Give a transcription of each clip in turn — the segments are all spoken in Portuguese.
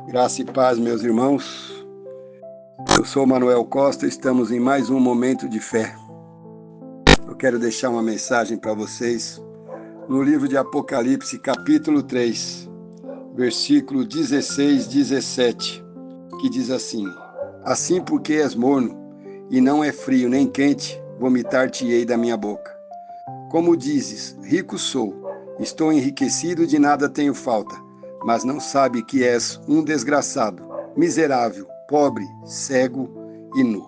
Graça e paz, meus irmãos. Eu sou Manuel Costa e estamos em mais um momento de fé. Eu quero deixar uma mensagem para vocês no livro de Apocalipse, capítulo 3, versículo 16, 17, que diz assim: Assim porque és morno, e não é frio nem quente, vomitar-te-ei da minha boca. Como dizes, rico sou, estou enriquecido, de nada tenho falta, mas não sabe que és um desgraçado, miserável, pobre, cego e nu.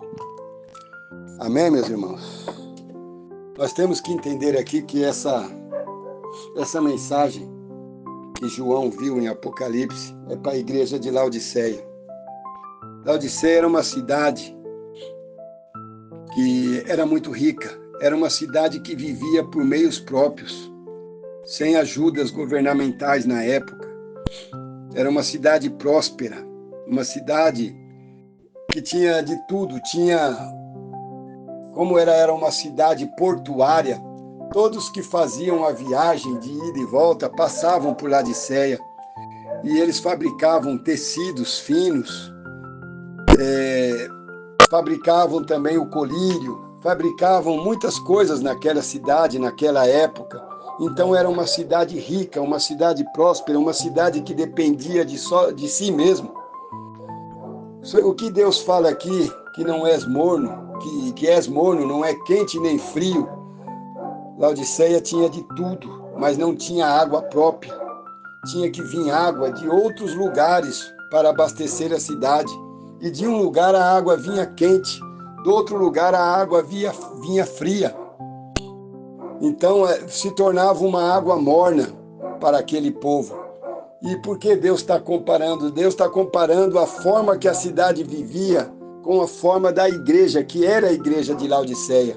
Amém, meus irmãos? Nós temos que entender aqui que essa mensagem que João viu em Apocalipse é para a igreja de Laodiceia. Laodiceia era uma cidade que era muito rica, era uma cidade que vivia por meios próprios, sem ajudas governamentais na época. Era uma cidade próspera, uma cidade que tinha de tudo, como era uma cidade portuária, todos que faziam a viagem de ida e volta passavam por Laodiceia, e eles fabricavam tecidos finos, fabricavam também o colírio, fabricavam muitas coisas naquela cidade, naquela época. Então era uma cidade rica, uma cidade próspera, uma cidade que dependia de si mesmo. O que Deus fala aqui, que não és morno, que és morno, não é quente nem frio. Laodiceia tinha de tudo, mas não tinha água própria. Tinha que vir água de outros lugares para abastecer a cidade. E de um lugar a água vinha quente, do outro lugar a água vinha fria. Então se tornava uma água morna para aquele povo. E por que Deus está comparando? Deus está comparando a forma que a cidade vivia com a forma da igreja, que era a igreja de Laodiceia.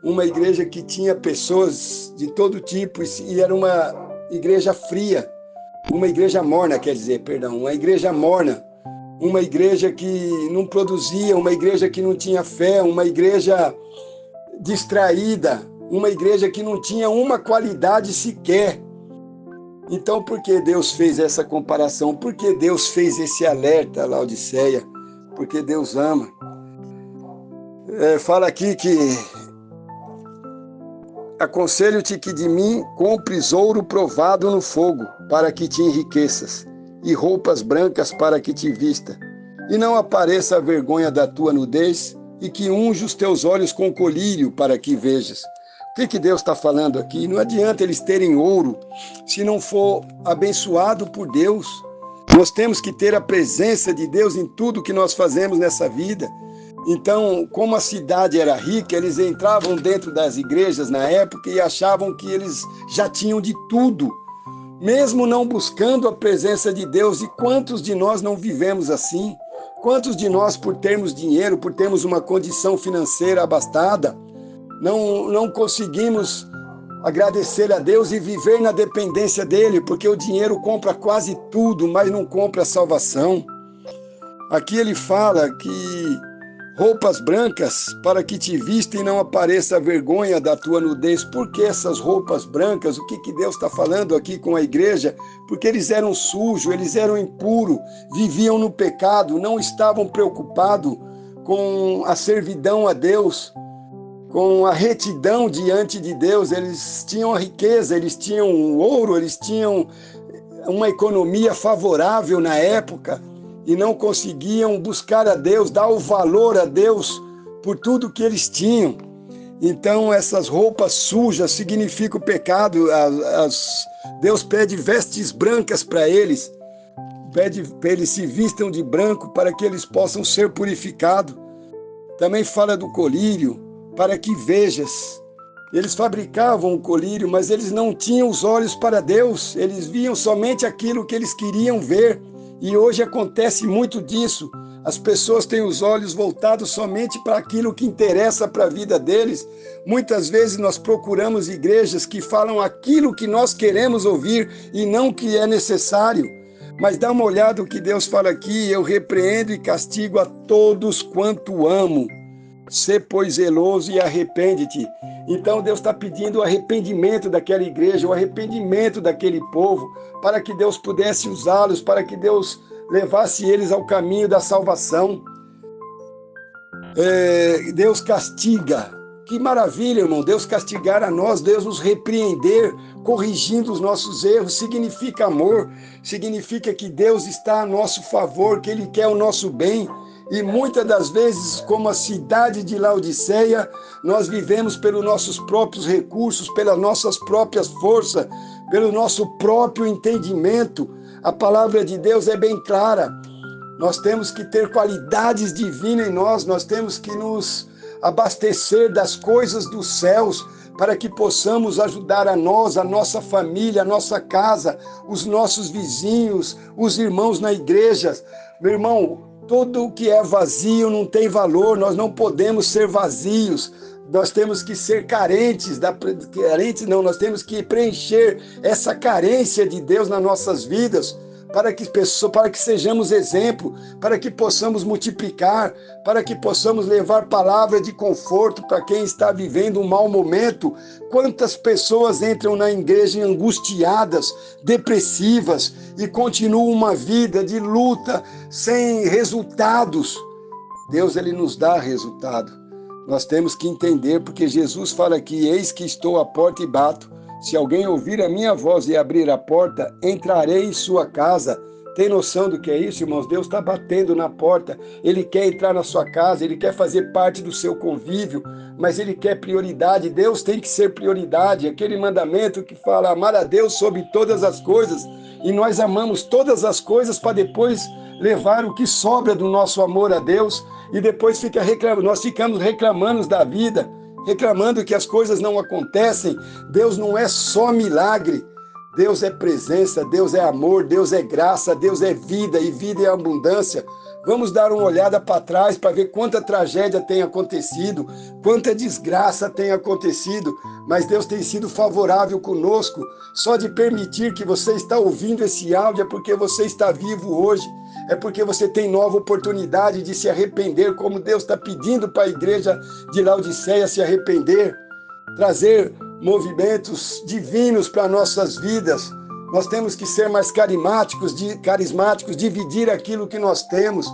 Uma igreja que tinha pessoas de todo tipo e era uma igreja fria. Uma igreja morna, uma igreja morna. Uma igreja que não produzia, uma igreja que não tinha fé, uma igreja distraída, uma igreja que não tinha uma qualidade sequer. Então, por que Deus fez essa comparação? Por que Deus fez esse alerta a Laodiceia? Porque Deus ama. Fala aqui que aconselho-te que de mim compres ouro provado no fogo, para que te enriqueças, e roupas brancas para que te vista, e não apareça a vergonha da tua nudez, e que unja os teus olhos com colírio para que vejas. O que Deus está falando aqui? Não adianta eles terem ouro se não for abençoado por Deus. Nós temos que ter a presença de Deus em tudo que nós fazemos nessa vida. Então, como a cidade era rica, eles entravam dentro das igrejas na época e achavam que eles já tinham de tudo, mesmo não buscando a presença de Deus. E quantos de nós não vivemos assim? Quantos de nós, por termos dinheiro, por termos uma condição financeira abastada, não conseguimos agradecer a Deus e viver na dependência dele, porque o dinheiro compra quase tudo, mas não compra a salvação. Aqui ele fala que roupas brancas para que te vista e não apareça a vergonha da tua nudez. Por que essas roupas brancas? O que Deus está falando aqui com a igreja? Porque eles eram sujos, eles eram impuros, viviam no pecado, não estavam preocupados com a servidão a Deus, com a retidão diante de Deus. Eles tinham a riqueza, eles tinham o ouro, eles tinham uma economia favorável na época e não conseguiam buscar a Deus, dar o valor a Deus por tudo que eles tinham. Então essas roupas sujas significam o pecado. Deus pede vestes brancas para eles, pede para eles se vistam de branco para que eles possam ser purificados. Também fala do colírio, para que vejas. Eles fabricavam o colírio, mas eles não tinham os olhos para Deus, eles viam somente aquilo que eles queriam ver. E hoje acontece muito disso. As pessoas têm os olhos voltados somente para aquilo que interessa para a vida deles. Muitas vezes nós procuramos igrejas que falam aquilo que nós queremos ouvir e não o que é necessário. Mas dá uma olhada no que Deus fala aqui: eu repreendo e castigo a todos quanto amo. Sê, pois, zeloso e arrepende-te. Então Deus está pedindo o arrependimento daquela igreja, o arrependimento daquele povo, para que Deus pudesse usá-los, para que Deus levasse eles ao caminho da salvação. Deus castiga. Que maravilha, irmão, Deus castigar a nós, Deus nos repreender, corrigindo os nossos erros, significa amor, significa que Deus está a nosso favor, que Ele quer o nosso bem. E muitas das vezes, como a cidade de Laodiceia, nós vivemos pelos nossos próprios recursos, pelas nossas próprias forças, pelo nosso próprio entendimento. A palavra de Deus é bem clara. Nós temos que ter qualidades divinas em nós temos que nos abastecer das coisas dos céus, para que possamos ajudar a nós, a nossa família, a nossa casa, os nossos vizinhos, os irmãos na igreja. Meu irmão, tudo o que é vazio não tem valor, nós não podemos ser vazios, nós temos que ser carentes, nós temos que preencher essa carência de Deus nas nossas vidas, para que sejamos exemplo, para que possamos multiplicar, para que possamos levar palavra de conforto para quem está vivendo um mau momento. Quantas pessoas entram na igreja angustiadas, depressivas e continuam uma vida de luta sem resultados. Deus, Ele nos dá resultado. Nós temos que entender, porque Jesus fala aqui: eis que estou à porta e bato. Se alguém ouvir a minha voz e abrir a porta, entrarei em sua casa. Tem noção do que é isso, irmãos? Deus está batendo na porta. Ele quer entrar na sua casa, Ele quer fazer parte do seu convívio, mas Ele quer prioridade. Deus tem que ser prioridade. Aquele mandamento que fala amar a Deus sobre todas as coisas, e nós amamos todas as coisas para depois levar o que sobra do nosso amor a Deus, e depois nós ficamos reclamando da vida, reclamando que as coisas não acontecem. Deus não é só milagre, Deus é presença, Deus é amor, Deus é graça, Deus é vida, e vida é abundância. Vamos dar uma olhada para trás para ver quanta tragédia tem acontecido, quanta desgraça tem acontecido, mas Deus tem sido favorável conosco. Só de permitir que você está ouvindo esse áudio é porque você está vivo hoje, é porque você tem nova oportunidade de se arrepender, como Deus está pedindo para a igreja de Laodiceia se arrepender, trazer movimentos divinos para nossas vidas. Nós temos que ser mais carismáticos, dividir aquilo que nós temos.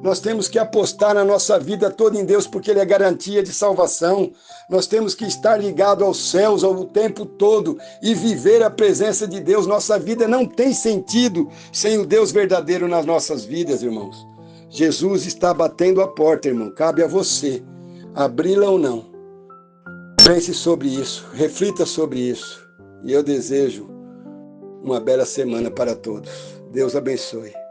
Nós temos que apostar na nossa vida toda em Deus, porque Ele é garantia de salvação. Nós temos que estar ligados aos céus o tempo todo e viver a presença de Deus. Nossa vida não tem sentido sem o Deus verdadeiro nas nossas vidas, irmãos. Jesus está batendo a porta, irmão. Cabe a você abri-la ou não. Pense sobre isso, reflita sobre isso. E eu desejo uma bela semana para todos. Deus abençoe.